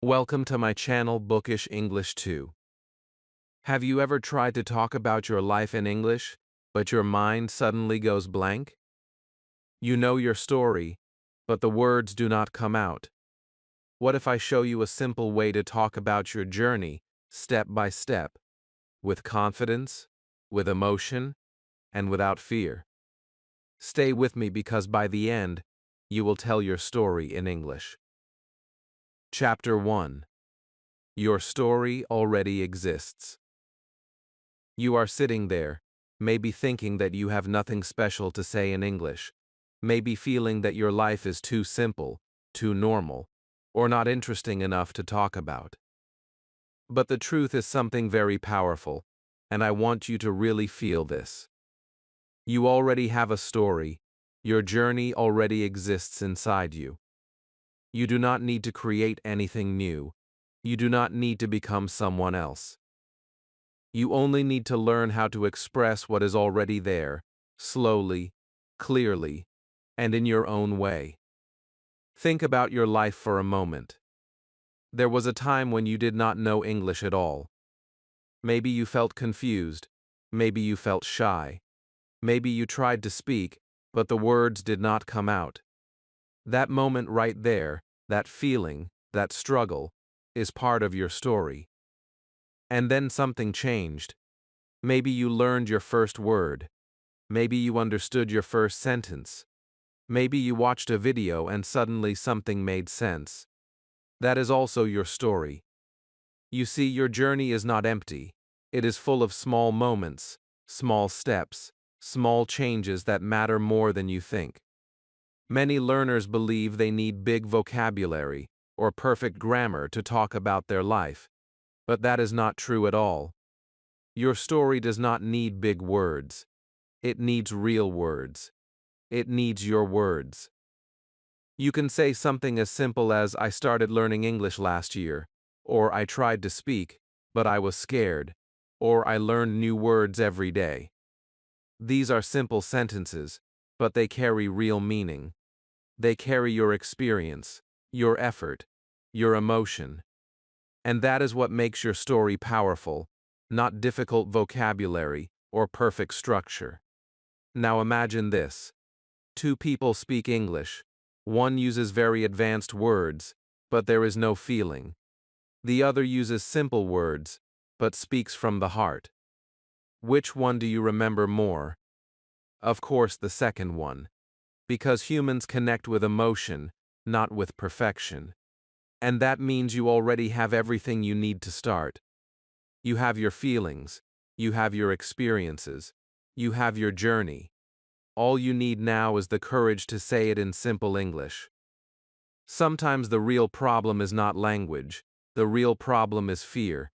Welcome to my channel Bookish English 2. Have you ever tried to talk about your life in English, but your mind suddenly goes blank? You know your story, but the words do not come out. What if I show you a simple way to talk about your journey, step by step, with confidence, with emotion, and without fear? Stay with me because by the end, you will tell your story in English. Chapter 1. Your story already exists. You are sitting there, maybe thinking that you have nothing special to say in English, maybe feeling that your life is too simple, too normal, or not interesting enough to talk about. But the truth is something very powerful, and I want you to really feel this. You already have a story, your journey already exists inside you. You do not need to create anything new, you do not need to become someone else. You only need to learn how to express what is already there, slowly, clearly, and in your own way. Think about your life for a moment. There was a time when you did not know English at all. Maybe you felt confused, maybe you felt shy, maybe you tried to speak, but the words did not come out. That moment right there, that feeling, that struggle, is part of your story. And then something changed. Maybe you learned your first word. Maybe you understood your first sentence. Maybe you watched a video and suddenly something made sense. That is also your story. You see, your journey is not empty. It is full of small moments, small steps, small changes that matter more than you think. Many learners believe they need big vocabulary or perfect grammar to talk about their life, but that is not true at all. Your story does not need big words. It needs real words. It needs your words. You can say something as simple as, "I started learning English last year," or "I tried to speak, but I was scared," or "I learned new words every day." These are simple sentences, but they carry real meaning. They carry your experience, your effort, your emotion. And that is what makes your story powerful, not difficult vocabulary or perfect structure. Now imagine this. Two people speak English. One uses very advanced words, but there is no feeling. The other uses simple words, but speaks from the heart. Which one do you remember more? Of course, the second one. Because humans connect with emotion, not with perfection. And that means you already have everything you need to start. You have your feelings, you have your experiences, you have your journey. All you need now is the courage to say it in simple English. Sometimes the real problem is not language, the real problem is fear.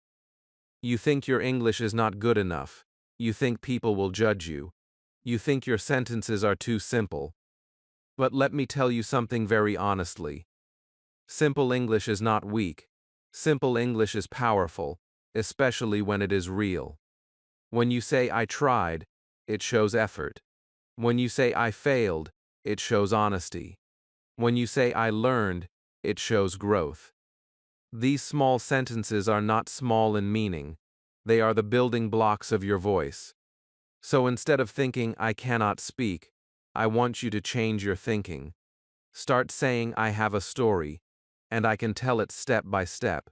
You think your English is not good enough, you think people will judge you, you think your sentences are too simple. But let me tell you something very honestly. Simple English is not weak. Simple English is powerful, especially when it is real. When you say "I tried," it shows effort. When you say "I failed," it shows honesty. When you say "I learned," it shows growth. These small sentences are not small in meaning. They are the building blocks of your voice. So instead of thinking "I cannot speak," I want you to change your thinking. Start saying "I have a story, and I can tell it step by step."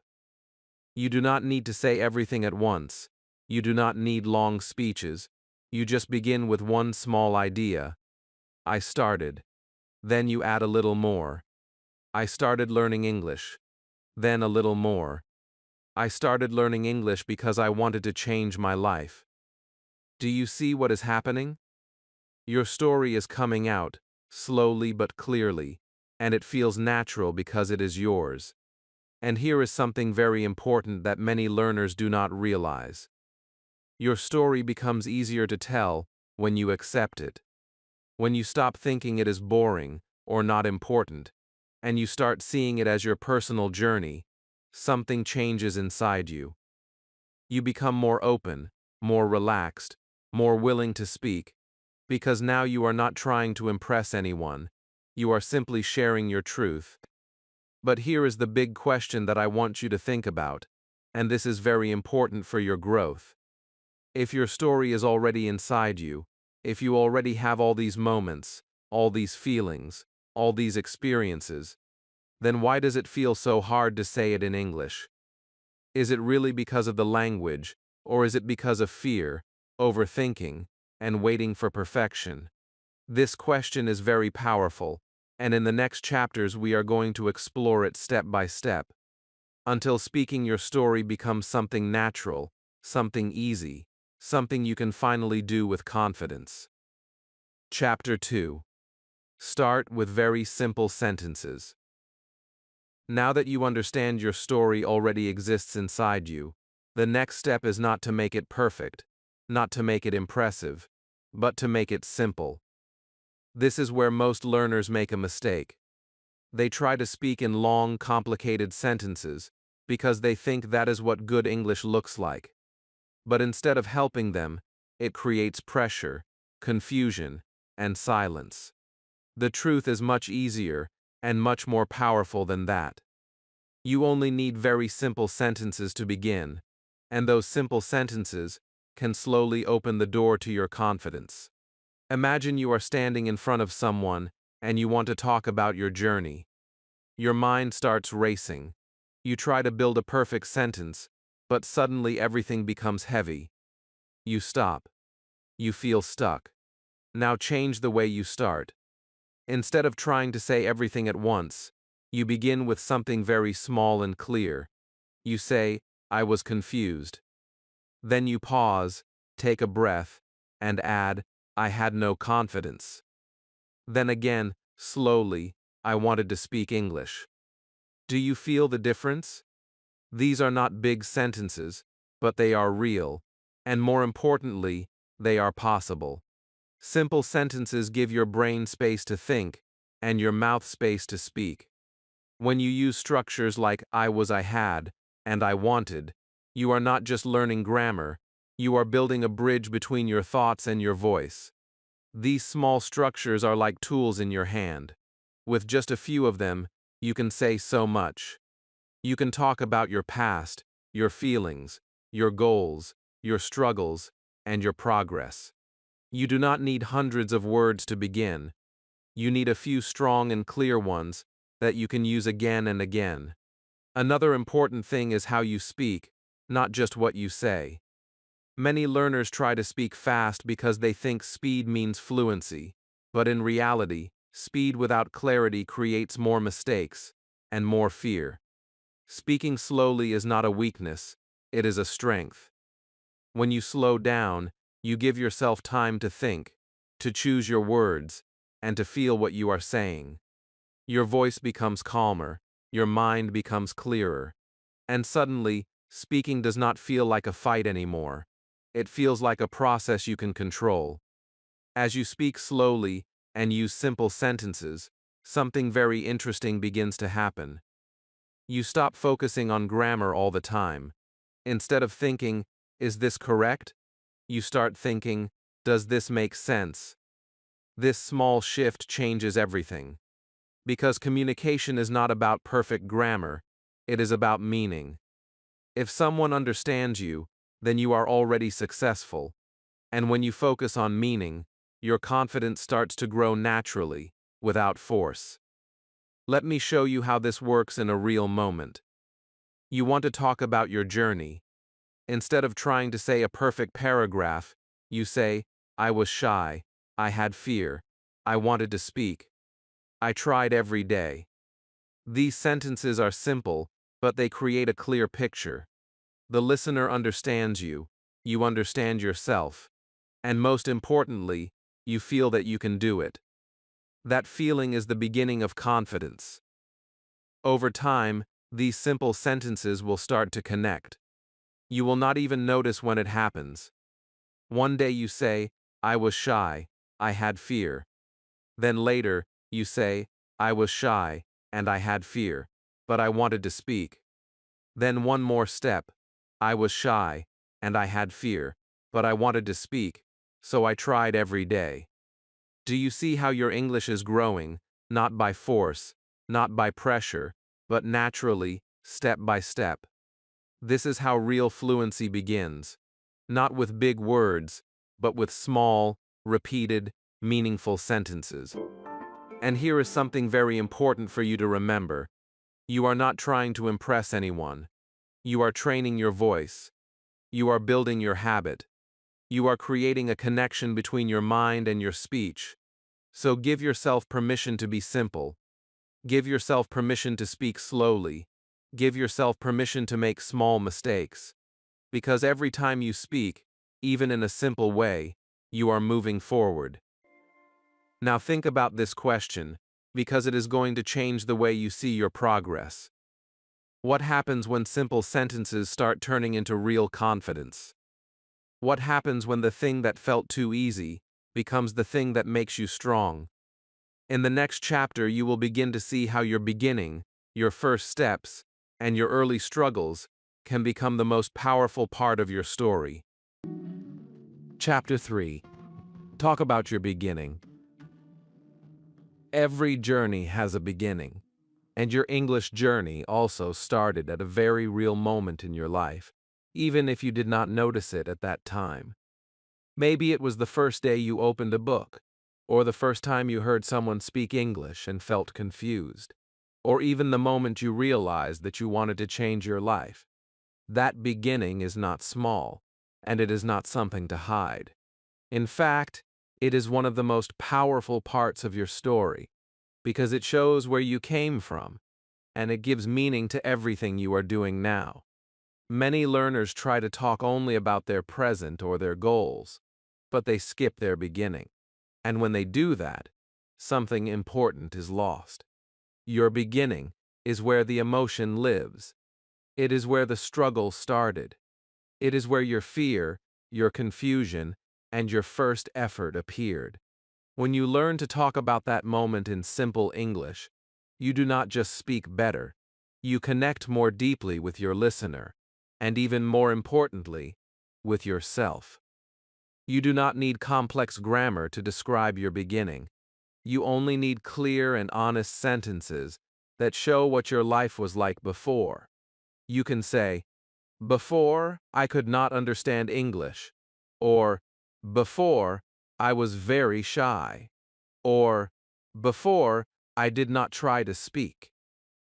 You do not need to say everything at once. You do not need long speeches. You just begin with one small idea. I started. Then you add a little more. I started learning English. Then a little more. I started learning English because I wanted to change my life. Do you see what is happening? Your story is coming out, slowly but clearly, and it feels natural because it is yours. And here is something very important that many learners do not realize. Your story becomes easier to tell when you accept it. When you stop thinking it is boring or not important, and you start seeing it as your personal journey, something changes inside you. You become more open, more relaxed, more willing to speak, because now you are not trying to impress anyone, you are simply sharing your truth. But here is the big question that I want you to think about, and this is very important for your growth. If your story is already inside you, if you already have all these moments, all these feelings, all these experiences, then why does it feel so hard to say it in English? Is it really because of the language, or is it because of fear, overthinking, and waiting for perfection? This question is very powerful, and in the next chapters we are going to explore it step by step, until speaking your story becomes something natural, something easy, something you can finally do with confidence. Chapter 2. Start with very simple sentences. Now that you understand your story already exists inside you, the next step is not to make it perfect, not to make it impressive, but to make it simple. This is where most learners make a mistake. They try to speak in long, complicated sentences because they think that is what good English looks like. But instead of helping them, it creates pressure, confusion, and silence. The truth is much easier and much more powerful than that. You only need very simple sentences to begin, and those simple sentences can slowly open the door to your confidence. Imagine you are standing in front of someone and you want to talk about your journey. Your mind starts racing. You try to build a perfect sentence, but suddenly everything becomes heavy. You stop. You feel stuck. Now change the way you start. Instead of trying to say everything at once, you begin with something very small and clear. You say, "I was confused." Then you pause, take a breath, and add, "I had no confidence." Then again, slowly, "I wanted to speak English." Do you feel the difference? These are not big sentences, but they are real, and more importantly, they are possible. Simple sentences give your brain space to think, and your mouth space to speak. When you use structures like I was, I had, and I wanted, you are not just learning grammar, you are building a bridge between your thoughts and your voice. These small structures are like tools in your hand. With just a few of them, you can say so much. You can talk about your past, your feelings, your goals, your struggles, and your progress. You do not need hundreds of words to begin. You need a few strong and clear ones that you can use again and again. Another important thing is how you speak, not just what you say. Many learners try to speak fast because they think speed means fluency, but in reality, speed without clarity creates more mistakes and more fear. Speaking slowly is not a weakness, it is a strength. When you slow down, you give yourself time to think, to choose your words, and to feel what you are saying. Your voice becomes calmer, your mind becomes clearer, and suddenly, speaking does not feel like a fight anymore. It feels like a process you can control. As you speak slowly and use simple sentences, something very interesting begins to happen. You stop focusing on grammar all the time. Instead of thinking, "Is this correct?" you start thinking, "Does this make sense?" This small shift changes everything. Because communication is not about perfect grammar, it is about meaning. If someone understands you, then you are already successful. And when you focus on meaning, your confidence starts to grow naturally, without force. Let me show you how this works in a real moment. You want to talk about your journey. Instead of trying to say a perfect paragraph, you say, "I was shy, I had fear, I wanted to speak, I tried every day." These sentences are simple, but they create a clear picture. The listener understands you understand yourself, and most importantly, you feel that you can do it. That feeling is the beginning of confidence. Over time, these simple sentences will start to connect. You will not even notice when it happens. One day you say, "I was shy, I had fear." Then later, you say, "I was shy, and I had fear, but I wanted to speak." Then one more step. "I was shy, and I had fear, but I wanted to speak, so I tried every day." Do you see how your English is growing, not by force, not by pressure, but naturally, step by step. This is how real fluency begins, not with big words, but with small, repeated, meaningful sentences. And here is something very important for you to remember. You are not trying to impress anyone. You are training your voice. You are building your habit. You are creating a connection between your mind and your speech. So give yourself permission to be simple. Give yourself permission to speak slowly. Give yourself permission to make small mistakes. Because every time you speak, even in a simple way, you are moving forward. Now think about this question, because it is going to change the way you see your progress. What happens when simple sentences start turning into real confidence? What happens when the thing that felt too easy becomes the thing that makes you strong? In the next chapter, you will begin to see how your beginning, your first steps, and your early struggles can become the most powerful part of your story. Chapter 3. Talk about your beginning. Every journey has a beginning, and your English journey also started at a very real moment in your life, even if you did not notice it at that time. Maybe it was the first day you opened a book, or the first time you heard someone speak English and felt confused, or even the moment you realized that you wanted to change your life. That beginning is not small, and it is not something to hide. In fact, it is one of the most powerful parts of your story, because it shows where you came from, and it gives meaning to everything you are doing now. Many learners try to talk only about their present or their goals, but they skip their beginning. And when they do that, something important is lost. Your beginning is where the emotion lives. It is where the struggle started. It is where your fear, your confusion, and your first effort appeared. When you learn to talk about that moment in simple English, you do not just speak better, you connect more deeply with your listener, and even more importantly, with yourself. You do not need complex grammar to describe your beginning. You only need clear and honest sentences that show what your life was like before. You can say, "Before, I could not understand English," or "Before, I was very shy," or "Before, I did not try to speak."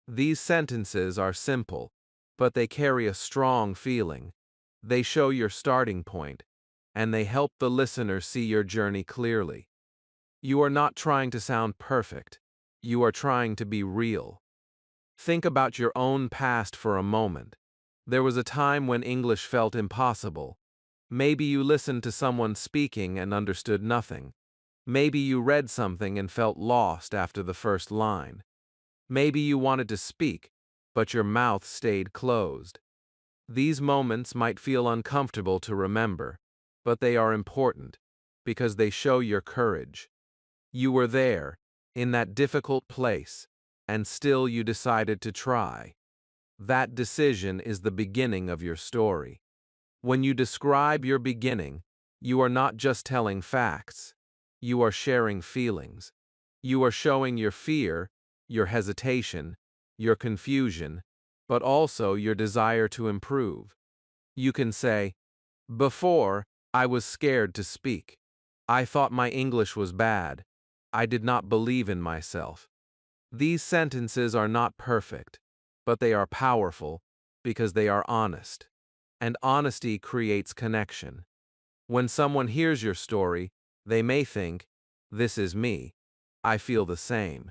These sentences are simple, but they carry a strong feeling. They show your starting point, and they help the listener see your journey clearly. You are not trying to sound perfect. You are trying to be real. Think about your own past for a moment. There was a time when English felt impossible. Maybe you listened to someone speaking and understood nothing. Maybe you read something and felt lost after the first line. Maybe you wanted to speak, but your mouth stayed closed. These moments might feel uncomfortable to remember, but they are important because they show your courage. You were there, in that difficult place, and still you decided to try. That decision is the beginning of your story. When you describe your beginning, you are not just telling facts. You are sharing feelings. You are showing your fear, your hesitation, your confusion, but also your desire to improve. You can say, "Before, I was scared to speak. I thought my English was bad. I did not believe in myself." These sentences are not perfect, but they are powerful because they are honest. And honesty creates connection. When someone hears your story, they may think, "This is me. I feel the same."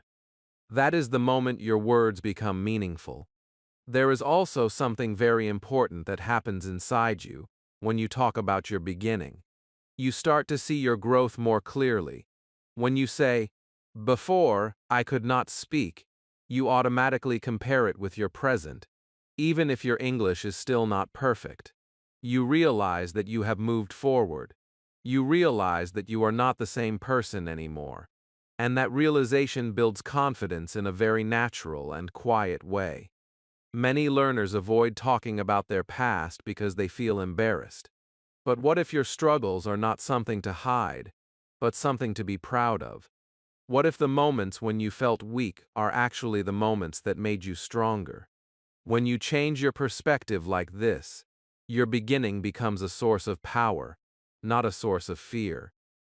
That is the moment your words become meaningful. There is also something very important that happens inside you when you talk about your beginning. You start to see your growth more clearly. When you say, "Before, I could not speak," you automatically compare it with your present, even if your English is still not perfect. You realize that you have moved forward. You realize that you are not the same person anymore. And that realization builds confidence in a very natural and quiet way. Many learners avoid talking about their past because they feel embarrassed. But what if your struggles are not something to hide, but something to be proud of? What if the moments when you felt weak are actually the moments that made you stronger? When you change your perspective like this, your beginning becomes a source of power, not a source of fear.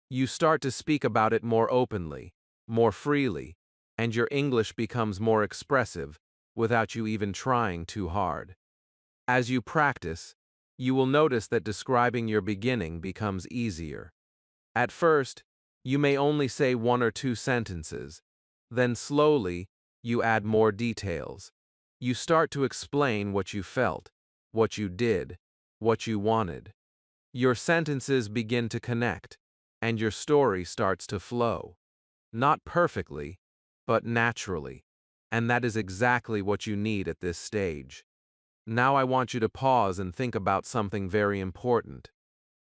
You start to speak about it more openly, more freely, and your English becomes more expressive without you even trying too hard. As you practice, you will notice that describing your beginning becomes easier. At first, you may only say one or two sentences. Then slowly, you add more details. You start to explain what you felt, what you did, what you wanted. Your sentences begin to connect, and your story starts to flow. Not perfectly, but naturally. And that is exactly what you need at this stage. Now I want you to pause and think about something very important.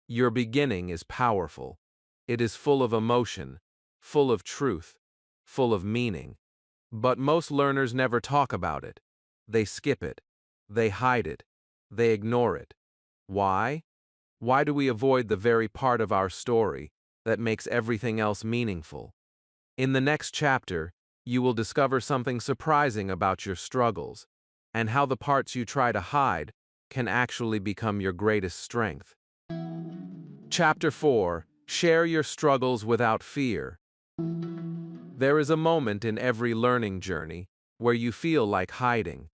Your beginning is powerful. It is full of emotion, full of truth, full of meaning. But most learners never talk about it. They skip it. They hide it. They ignore it. Why? Why do we avoid the very part of our story that makes everything else meaningful? In the next chapter, you will discover something surprising about your struggles and how the parts you try to hide can actually become your greatest strength. Chapter 4. Share your struggles without fear. There is a moment in every learning journey where you feel like hiding.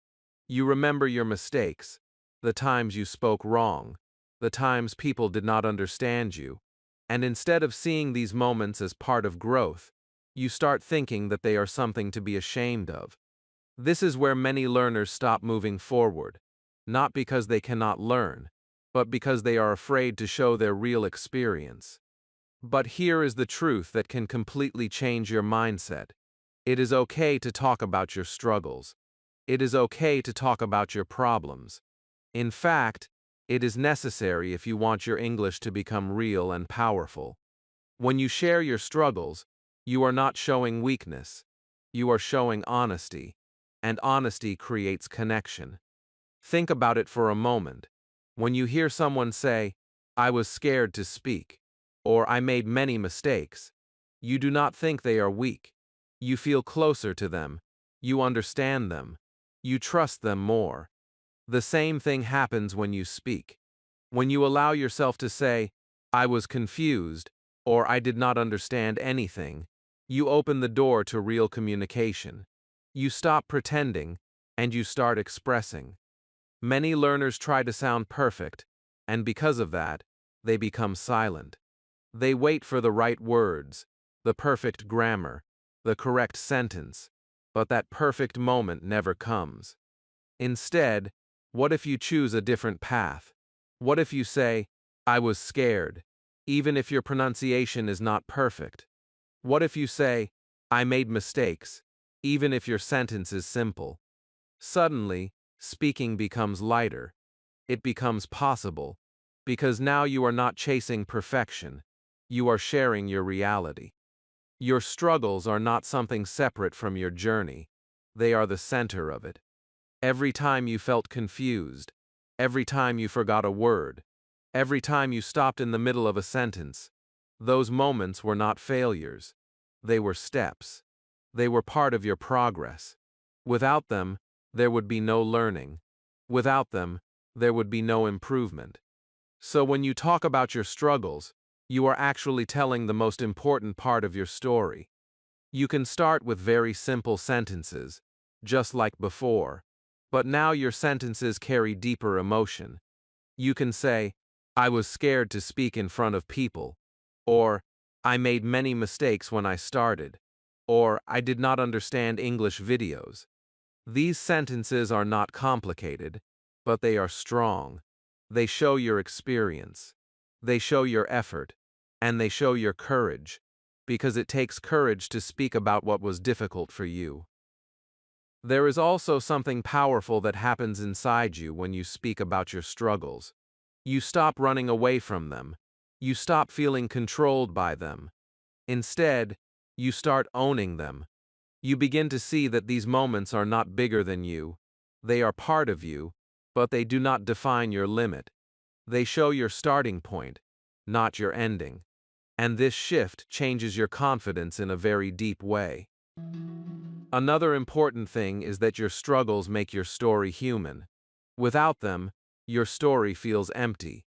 You remember your mistakes, the times you spoke wrong, the times people did not understand you, and instead of seeing these moments as part of growth, you start thinking that they are something to be ashamed of. This is where many learners stop moving forward, not because they cannot learn, but because they are afraid to show their real experience. But here is the truth that can completely change your mindset. It is okay to talk about your struggles. It is okay to talk about your problems. In fact, it is necessary if you want your English to become real and powerful. When you share your struggles, you are not showing weakness. You are showing honesty, and honesty creates connection. Think about it for a moment. When you hear someone say, "I was scared to speak," or "I made many mistakes," you do not think they are weak. You feel closer to them. You understand them. You trust them more. The same thing happens when you speak. When you allow yourself to say, "I was confused," or "I did not understand anything," you open the door to real communication. You stop pretending, and you start expressing. Many learners try to sound perfect, and because of that, they become silent. They wait for the right words, the perfect grammar, the correct sentence, but that perfect moment never comes. Instead, what if you choose a different path? What if you say, "I was scared," even if your pronunciation is not perfect? What if you say, "I made mistakes," even if your sentence is simple? Suddenly, speaking becomes lighter. It becomes possible, because now you are not chasing perfection. You are sharing your reality. Your struggles are not something separate from your journey. They are the center of it. Every time you felt confused, every time you forgot a word, every time you stopped in the middle of a sentence, those moments were not failures. They were steps. They were part of your progress. Without them, there would be no learning. Without them, there would be no improvement. So when you talk about your struggles, you are actually telling the most important part of your story. You can start with very simple sentences, just like before, but now your sentences carry deeper emotion. You can say, "I was scared to speak in front of people," or "I made many mistakes when I started," or "I did not understand English videos." These sentences are not complicated, but they are strong. They show your experience. They show your effort. And they show your courage, because it takes courage to speak about what was difficult for you. There is also something powerful that happens inside you when you speak about your struggles. You stop running away from them. You stop feeling controlled by them. Instead, you start owning them. You begin to see that these moments are not bigger than you. They are part of you, but they do not define your limit. They show your starting point, not your ending. And this shift changes your confidence in a very deep way. Another important thing is that your struggles make your story human. Without them, your story feels empty.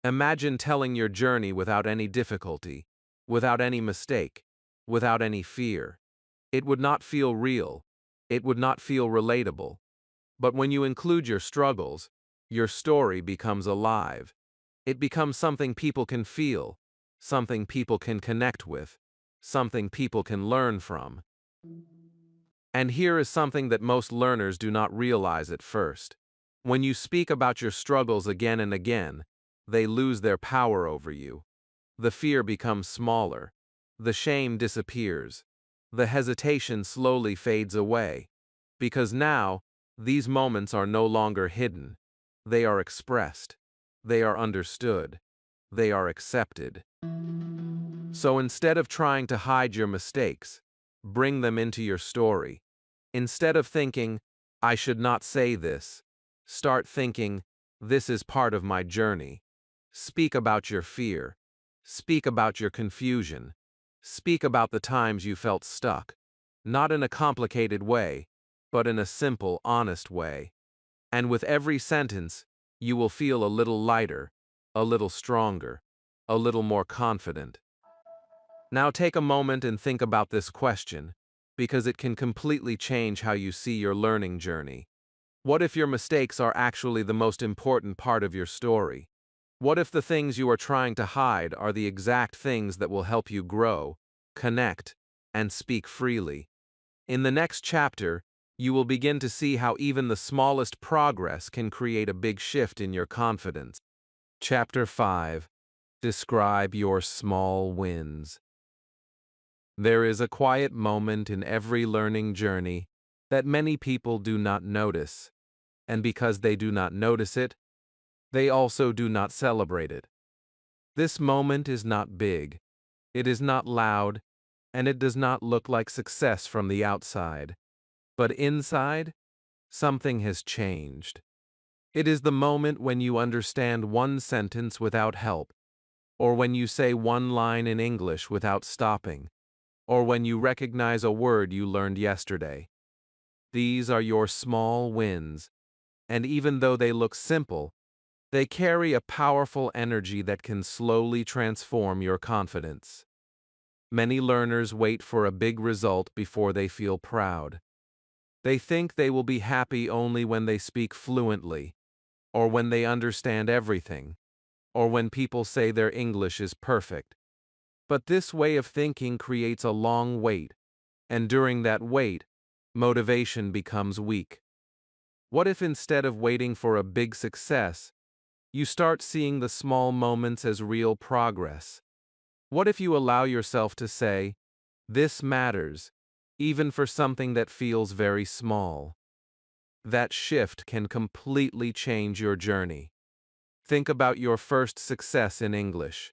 Imagine telling your journey without any difficulty, without any mistake, without any fear. It would not feel real. It would not feel relatable. But when you include your struggles, your story becomes alive. It becomes something people can feel, something people can connect with, something people can learn from. And here is something that most learners do not realize at first. When you speak about your struggles again and again, they lose their power over you. The fear becomes smaller. The shame disappears. The hesitation slowly fades away. Because now, these moments are no longer hidden. They are expressed. They are understood. They are accepted. So instead of trying to hide your mistakes, bring them into your story. Instead of thinking, I should not say this, start thinking, this is part of my journey. Speak about your fear. Speak about your confusion. Speak about the times you felt stuck. Not in a complicated way, but in a simple, honest way. And with every sentence, you will feel a little lighter, a little stronger, a little more confident. Now take a moment and think about this question, because it can completely change how you see your learning journey. What if your mistakes are actually the most important part of your story? What if the things you are trying to hide are the exact things that will help you grow, connect, and speak freely? In the next chapter, you will begin to see how even the smallest progress can create a big shift in your confidence. Chapter 5. Describe your small wins. There is a quiet moment in every learning journey that many people do not notice, and because they do not notice it, they also do not celebrate it. This moment is not big, it is not loud, and it does not look like success from the outside. But inside, something has changed. It is the moment when you understand one sentence without help, or when you say one line in English without stopping, or when you recognize a word you learned yesterday. These are your small wins, and even though they look simple, they carry a powerful energy that can slowly transform your confidence. Many learners wait for a big result before they feel proud. They think they will be happy only when they speak fluently, or when they understand everything, or when people say their English is perfect. But this way of thinking creates a long wait, and during that wait, motivation becomes weak. What if instead of waiting for a big success, you start seeing the small moments as real progress? What if you allow yourself to say, this matters, even for something that feels very small? That shift can completely change your journey. Think about your first success in English.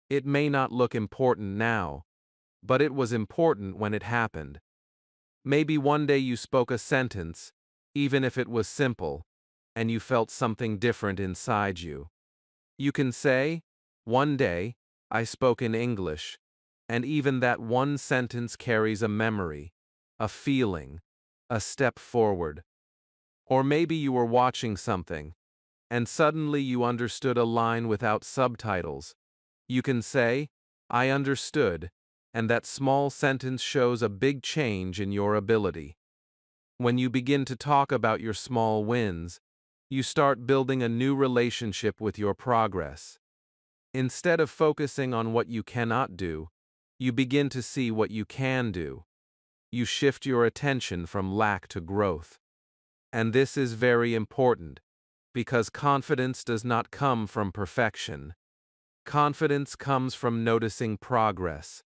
It may not look important now, but it was important when it happened. Maybe one day you spoke a sentence, even if it was simple, and you felt something different inside you. You can say, one day, I spoke in English, and even that one sentence carries a memory, a feeling, a step forward. Or maybe you were watching something, and suddenly you understood a line without subtitles. You can say, I understood, and that small sentence shows a big change in your ability. When you begin to talk about your small wins, you start building a new relationship with your progress. Instead of focusing on what you cannot do, you begin to see what you can do. You shift your attention from lack to growth. And this is very important, because confidence does not come from perfection. Confidence comes from noticing progress,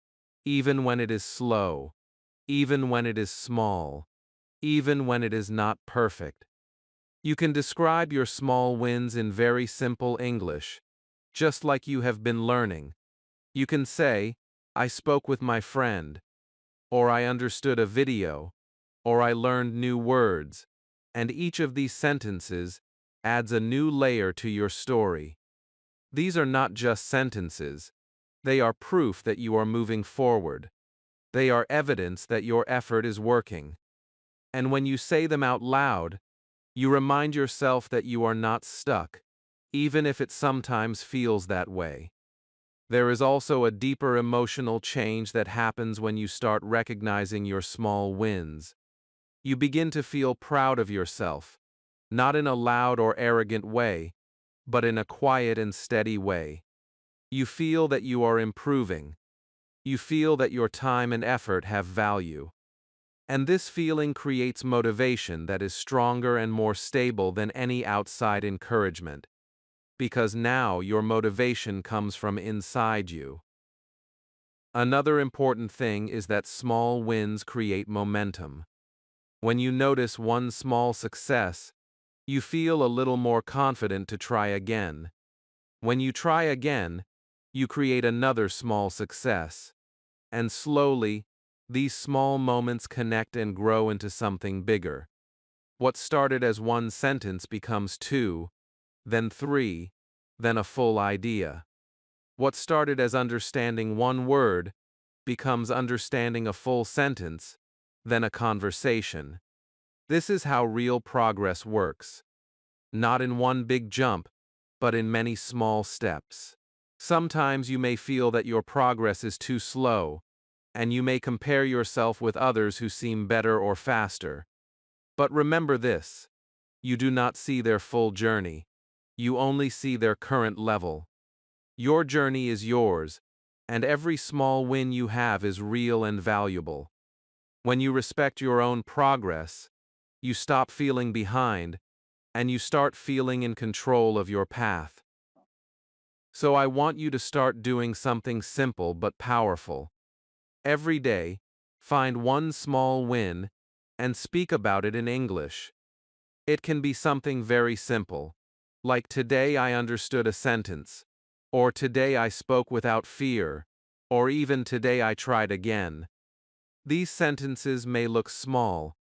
even when it is slow, even when it is small, even when it is not perfect. You can describe your small wins in very simple English, just like you have been learning. You can say, I spoke with my friend, or I understood a video, or I learned new words, and each of these sentences adds a new layer to your story. These are not just sentences, They are proof that you are moving forward. They are evidence that your effort is working. And when you say them out loud, you remind yourself that you are not stuck, even if it sometimes feels that way. There is also a deeper emotional change that happens when you start recognizing your small wins. You begin to feel proud of yourself, not in a loud or arrogant way, but in a quiet and steady way. You feel that you are improving. You feel that your time and effort have value. And this feeling creates motivation that is stronger and more stable than any outside encouragement, because now your motivation comes from inside you. Another important thing is that small wins create momentum. When you notice one small success, you feel a little more confident to try again. When you try again, you create another small success. And slowly, these small moments connect and grow into something bigger. What started as one sentence becomes two, then three, then a full idea. What started as understanding one word becomes understanding a full sentence, then a conversation. This is how real progress works. Not in one big jump, but in many small steps. Sometimes you may feel that your progress is too slow, and you may compare yourself with others who seem better or faster. But remember this: you do not see their full journey. You only see their current level. Your journey is yours, and every small win you have is real and valuable. When you respect your own progress, you stop feeling behind, and you start feeling in control of your path. So I want you to start doing something simple but powerful. Every day, find one small win and speak about it in English. It can be something very simple, like today I understood a sentence, or today I spoke without fear, or even today I tried again. These sentences may look small,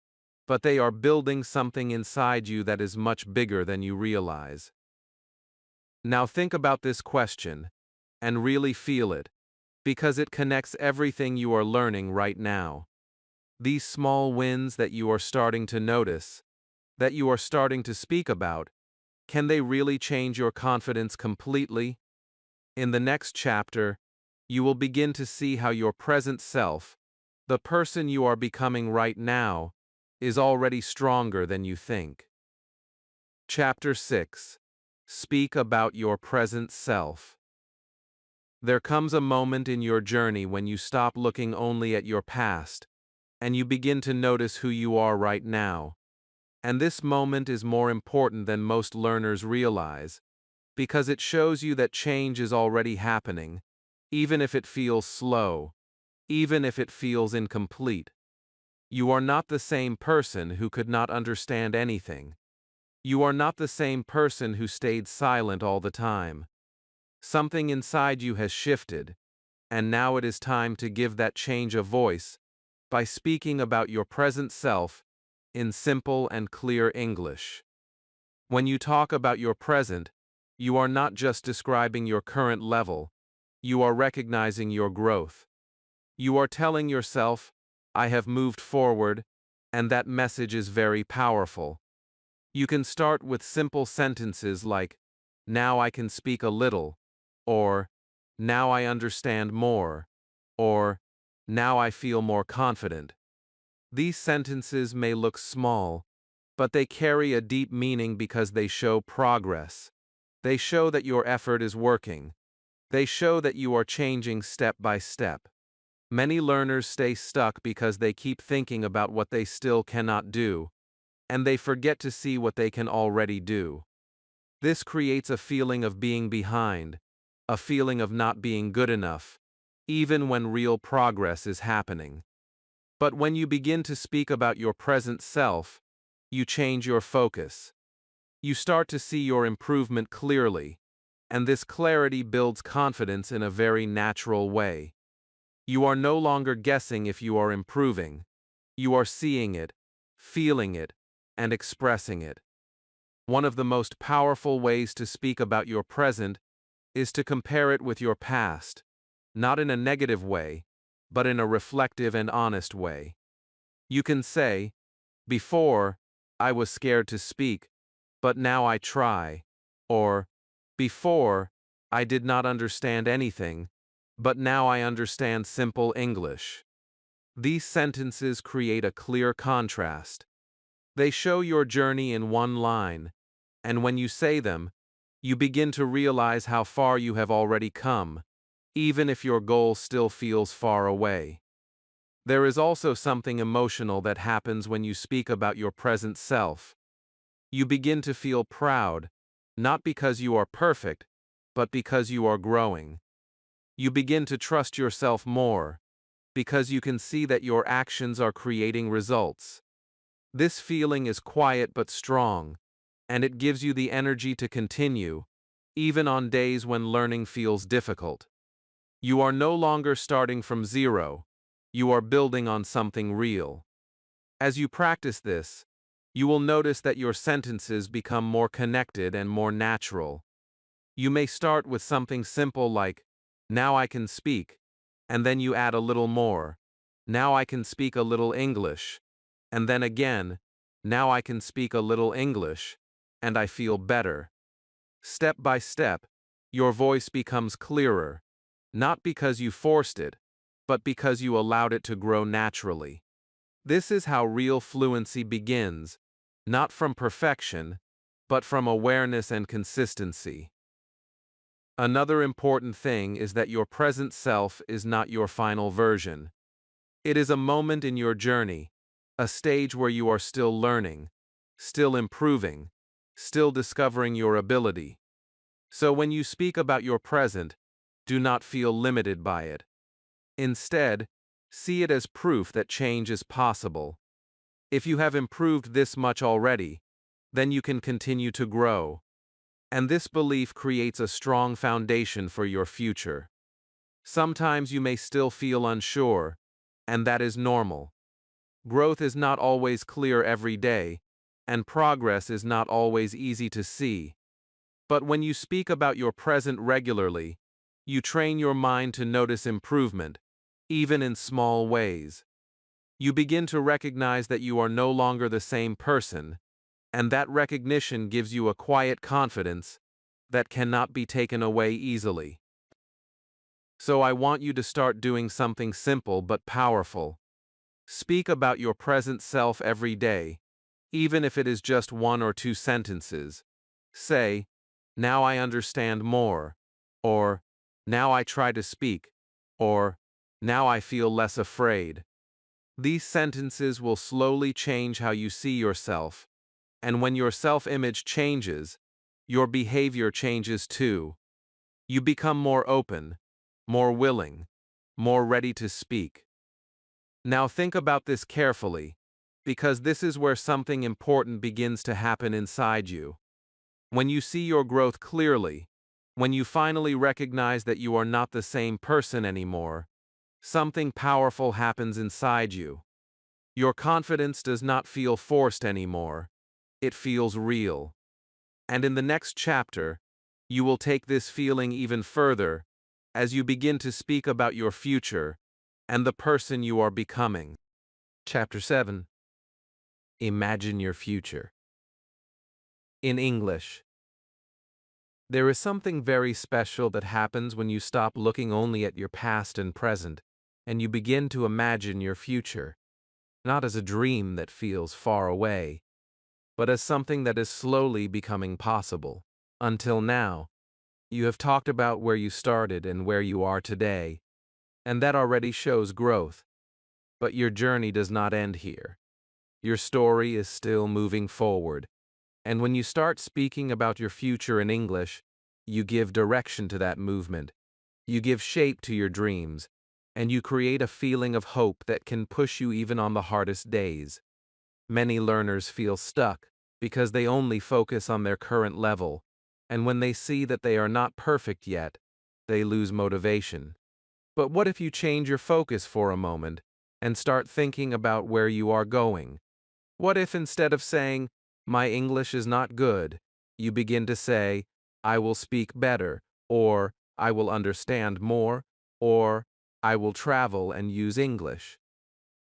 but they are building something inside you that is much bigger than you realize. Now think about this question, and really feel it, because it connects everything you are learning right now. These small wins that you are starting to notice, that you are starting to speak about, can they really change your confidence completely? In the next chapter, you will begin to see how your present self, the person you are becoming right now, is already stronger than you think. Chapter 6. Speak about your present self. There comes a moment in your journey when you stop looking only at your past, and you begin to notice who you are right now. And this moment is more important than most learners realize, because it shows you that change is already happening, even if it feels slow, even if it feels incomplete. You are not the same person who could not understand anything. You are not the same person who stayed silent all the time. Something inside you has shifted, and now it is time to give that change a voice by speaking about your present self in simple and clear English. When you talk about your present, you are not just describing your current level, you are recognizing your growth. You are telling yourself, I have moved forward, and that message is very powerful. You can start with simple sentences like, now I can speak a little, or now I understand more, or now I feel more confident. These sentences may look small, but they carry a deep meaning because they show progress. They show that your effort is working. They show that you are changing step by step. Many learners stay stuck because they keep thinking about what they still cannot do, and they forget to see what they can already do. This creates a feeling of being behind, a feeling of not being good enough, even when real progress is happening. But when you begin to speak about your present self, you change your focus. You start to see your improvement clearly, and this clarity builds confidence in a very natural way. You are no longer guessing if you are improving. You are seeing it, feeling it, and expressing it. One of the most powerful ways to speak about your present is to compare it with your past. not in a negative way, but in a reflective and honest way. You can say, "Before, I was scared to speak, but now I try." Or, "Before, I did not understand anything, but now I understand simple English." These sentences create a clear contrast. They show your journey in one line, and when you say them, you begin to realize how far you have already come, even if your goal still feels far away. There is also something emotional that happens when you speak about your present self. You begin to feel proud, not because you are perfect, but because you are growing. You begin to trust yourself more, because you can see that your actions are creating results. This feeling is quiet but strong, and it gives you the energy to continue, even on days when learning feels difficult. You are no longer starting from zero, you are building on something real. As you practice this, you will notice that your sentences become more connected and more natural. You may start with something simple like, "Now I can speak," and then you add a little more, "Now I can speak a little English," and then again, "Now I can speak a little English, and I feel better." Step by step, your voice becomes clearer, not because you forced it, but because you allowed it to grow naturally. This is how real fluency begins, not from perfection, but from awareness and consistency. Another important thing is that your present self is not your final version. It is a moment in your journey, a stage where you are still learning, still improving, still discovering your ability. So when you speak about your present, do not feel limited by it. Instead, see it as proof that change is possible. If you have improved this much already, then you can continue to grow. And this belief creates a strong foundation for your future. Sometimes you may still feel unsure, and that is normal. Growth is not always clear every day, and progress is not always easy to see. But when you speak about your present regularly, you train your mind to notice improvement, even in small ways. You begin to recognize that you are no longer the same person, and that recognition gives you a quiet confidence that cannot be taken away easily. So I want you to start doing something simple but powerful. Speak about your present self every day, even if it is just 1 or 2 sentences. Say, "Now I understand more," or "Now I try to speak," or "Now I feel less afraid." These sentences will slowly change how you see yourself, and when your self-image changes, your behavior changes too. You become more open, more willing, more ready to speak. Now think about this carefully, because this is where something important begins to happen inside you. When you see your growth clearly, when you finally recognize that you are not the same person anymore, something powerful happens inside you. Your confidence does not feel forced anymore, it feels real. And in the next chapter, you will take this feeling even further as you begin to speak about your future and the person you are becoming. Chapter 7. Imagine your future. In English, there is something very special that happens when you stop looking only at your past and present, and you begin to imagine your future, not as a dream that feels far away, but as something that is slowly becoming possible. Until now, you have talked about where you started and where you are today, and that already shows growth. But your journey does not end here. Your story is still moving forward, and when you start speaking about your future in English, you give direction to that movement, you give shape to your dreams, and you create a feeling of hope that can push you even on the hardest days. Many learners feel stuck because they only focus on their current level, and when they see that they are not perfect yet, they lose motivation. But what if you change your focus for a moment and start thinking about where you are going? What if instead of saying, "My English is not good," you begin to say, "I will speak better," or "I will understand more"? or I will travel and use English.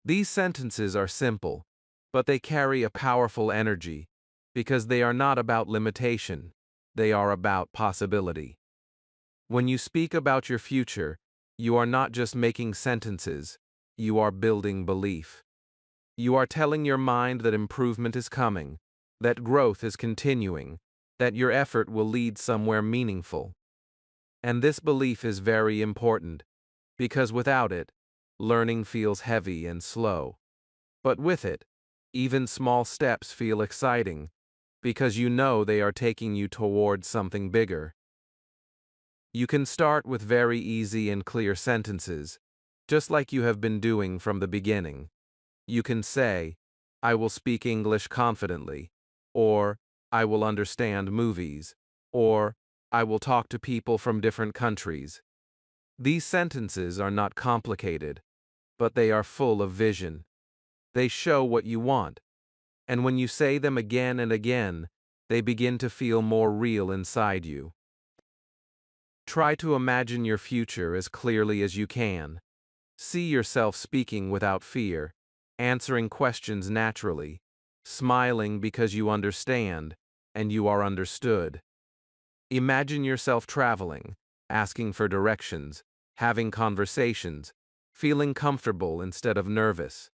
These sentences are simple, but they carry a powerful energy because they are not about limitation, they are about possibility. When you speak about your future, you are not just making sentences, you are building belief. You are telling your mind that improvement is coming, that growth is continuing, that your effort will lead somewhere meaningful. And this belief is very important, because without it, learning feels heavy and slow. But with it, even small steps feel exciting, because you know they are taking you towards something bigger. You can start with very easy and clear sentences, just like you have been doing from the beginning. You can say, I will speak English confidently, or I will understand movies, or I will talk to people from different countries. These sentences are not complicated, but they are full of vision. They show what you want, and when you say them again and again, they begin to feel more real inside you. Try to imagine your future as clearly as you can. See yourself speaking without fear, answering questions naturally, smiling because you understand, and you are understood. Imagine yourself traveling, asking for directions, having conversations, feeling comfortable instead of nervous.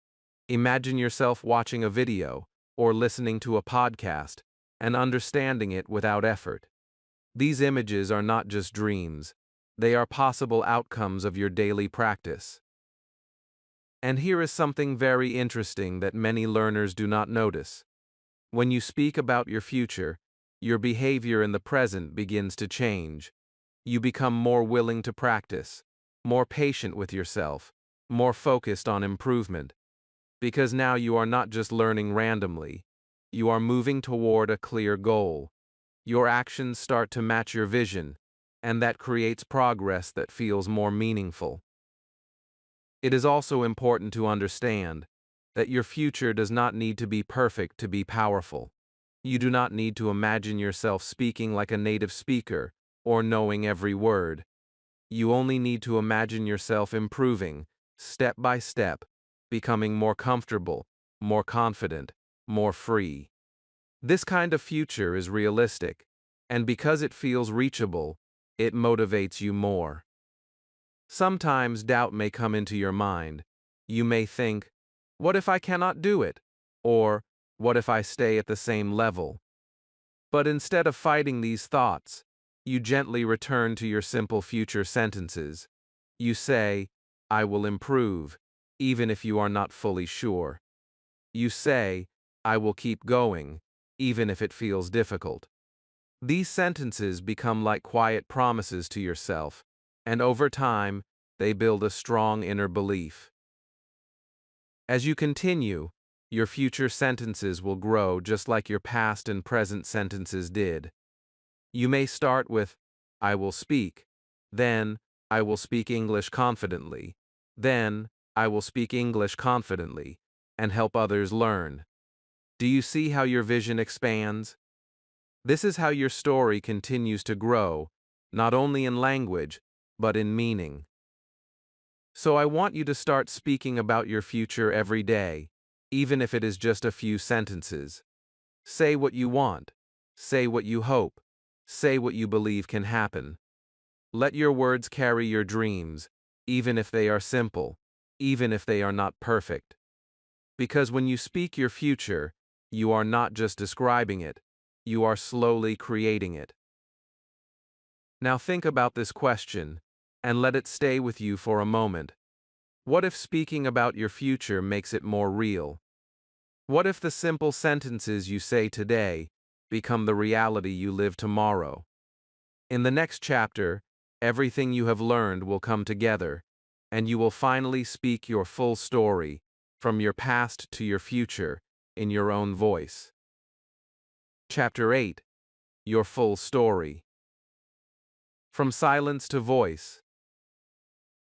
Imagine yourself watching a video or listening to a podcast and understanding it without effort. These images are not just dreams, they are possible outcomes of your daily practice. And here is something very interesting that many learners do not notice. When you speak about your future, your behavior in the present begins to change. You become more willing to practice, more patient with yourself, more focused on improvement. Because now you are not just learning randomly, you are moving toward a clear goal. Your actions start to match your vision, and that creates progress that feels more meaningful. It is also important to understand that your future does not need to be perfect to be powerful. You do not need to imagine yourself speaking like a native speaker or knowing every word. You only need to imagine yourself improving, step by step, becoming more comfortable, more confident, more free. This kind of future is realistic, and because it feels reachable, it motivates you more. Sometimes doubt may come into your mind. You may think, what if I cannot do it? Or, what if I stay at the same level? But instead of fighting these thoughts, you gently return to your simple future sentences. You say, I will improve, even if you are not fully sure. You say, I will keep going, even if it feels difficult. These sentences become like quiet promises to yourself, and over time, they build a strong inner belief. As you continue, your future sentences will grow just like your past and present sentences did. You may start with, I will speak, then, I will speak English confidently, then, I will speak English confidently, and help others learn. Do you see how your vision expands? This is how your story continues to grow, not only in language, but in meaning. So I want you to start speaking about your future every day, even if it is just a few sentences. Say what you want. Say what you hope. Say what you believe can happen. Let your words carry your dreams, even if they are simple, even if they are not perfect. Because when you speak your future, you are not just describing it, you are slowly creating it. Now think about this question, and let it stay with you for a moment. What if speaking about your future makes it more real? What if the simple sentences you say today become the reality you live tomorrow? In the next chapter, everything you have learned will come together, and you will finally speak your full story, from your past to your future, in your own voice. Chapter 8. Your full story. From silence to voice.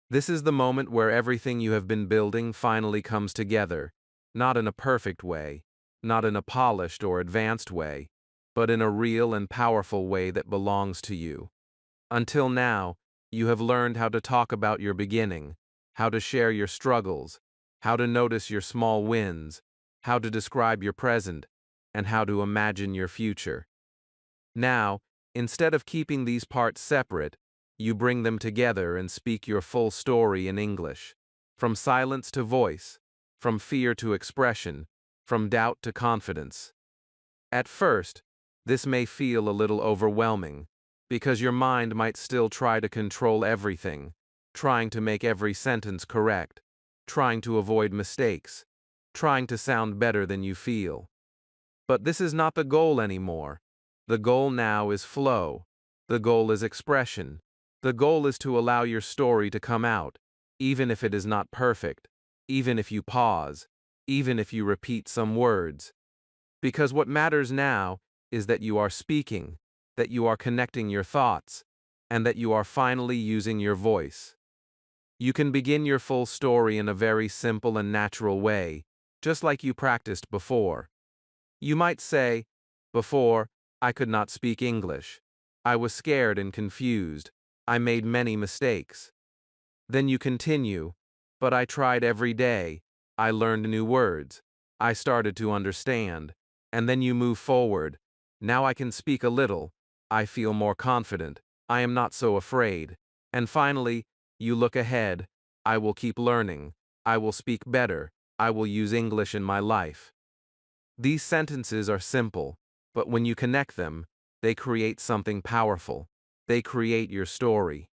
This is the moment where everything you have been building finally comes together, not in a perfect way, not in a polished or advanced way, but in a real and powerful way that belongs to you. Until now, You have learned how to talk about your beginning, how to share your struggles, how to notice your small wins, how to describe your present, and how to imagine your future. Now, instead of keeping these parts separate, you bring them together and speak your full story in English. From silence to voice, from fear to expression, from doubt to confidence. At first, this may feel a little overwhelming, because your mind might still try to control everything, trying to make every sentence correct, trying to avoid mistakes, trying to sound better than you feel. But this is not the goal anymore. The goal now is flow. The goal is expression. The goal is to allow your story to come out, even if it is not perfect, even if you pause, even if you repeat some words. Because what matters now is that you are speaking, that you are connecting your thoughts, and that you are finally using your voice. You can begin your full story in a very simple and natural way, just like you practiced before. You might say, "Before, I could not speak English. I was scared and confused. I made many mistakes." Then you continue, "But I tried every day. I learned new words. I started to understand." And then you move forward. "Now I can speak a little. I feel more confident. I am not so afraid." And finally, you look ahead. "I will keep learning. I will speak better. I will use English in my life." These sentences are simple, but when you connect them, they create something powerful. They create your story.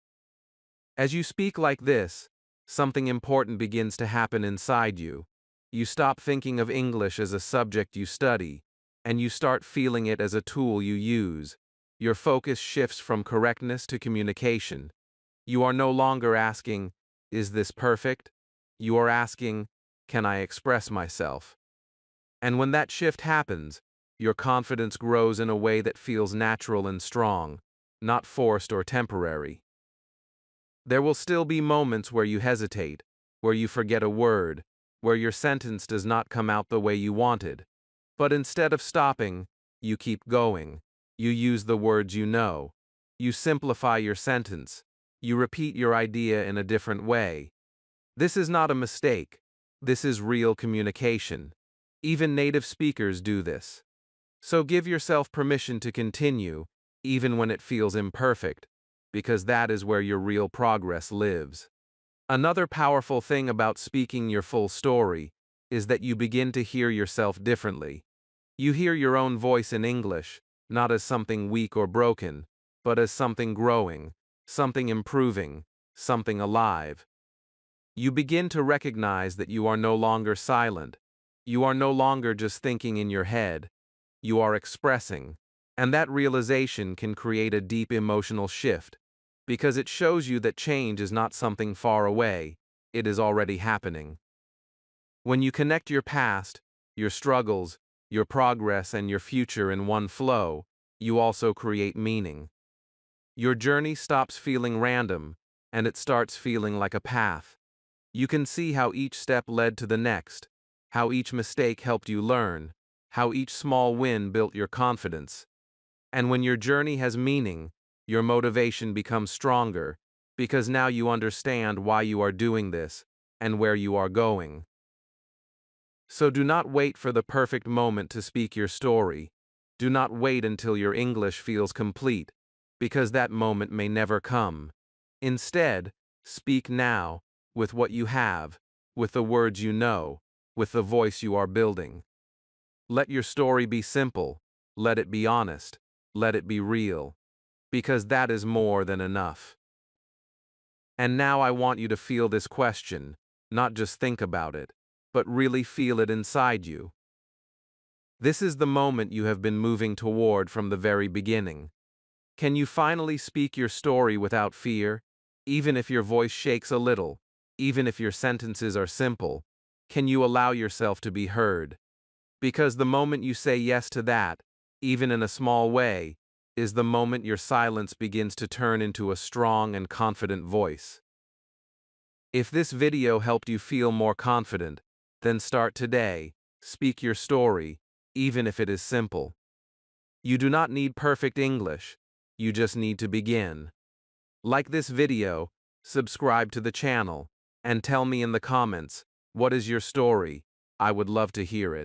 As you speak like this, something important begins to happen inside you. You stop thinking of English as a subject you study, and you start feeling it as a tool you use. Your focus shifts from correctness to communication. You are no longer asking, "Is this perfect?" You are asking, "Can I express myself?" And when that shift happens, your confidence grows in a way that feels natural and strong, not forced or temporary. There will still be moments where you hesitate, where you forget a word, where your sentence does not come out the way you wanted. But instead of stopping, you keep going. You use the words you know. You simplify your sentence. You repeat your idea in a different way. This is not a mistake. This is real communication. Even native speakers do this. So give yourself permission to continue, even when it feels imperfect, because that is where your real progress lives. Another powerful thing about speaking your full story is that you begin to hear yourself differently. You hear your own voice in English, not as something weak or broken, but as something growing, something improving, something alive. You begin to recognize that you are no longer silent. You are no longer just thinking in your head. You are expressing. And that realization can create a deep emotional shift, because it shows you that change is not something far away, it is already happening. When you connect your past, your struggles, your progress, and your future in one flow, you also create meaning. Your journey stops feeling random, and it starts feeling like a path. You can see how each step led to the next, how each mistake helped you learn, how each small win built your confidence. And when your journey has meaning, your motivation becomes stronger, because now you understand why you are doing this and where you are going. So do not wait for the perfect moment to speak your story. Do not wait until your English feels complete, because that moment may never come. Instead, speak now, with what you have, with the words you know, with the voice you are building. Let your story be simple, let it be honest, let it be real, because that is more than enough. And now I want you to feel this question, not just think about it, but really feel it inside you. This is the moment you have been moving toward from the very beginning. Can you finally speak your story without fear? Even if your voice shakes a little, even if your sentences are simple, can you allow yourself to be heard? Because the moment you say yes to that, even in a small way, is the moment your silence begins to turn into a strong and confident voice. If this video helped you feel more confident, then start today. Speak your story, even if it is simple. You do not need perfect English, you just need to begin. Like this video, subscribe to the channel, and tell me in the comments, what is your story? I would love to hear it.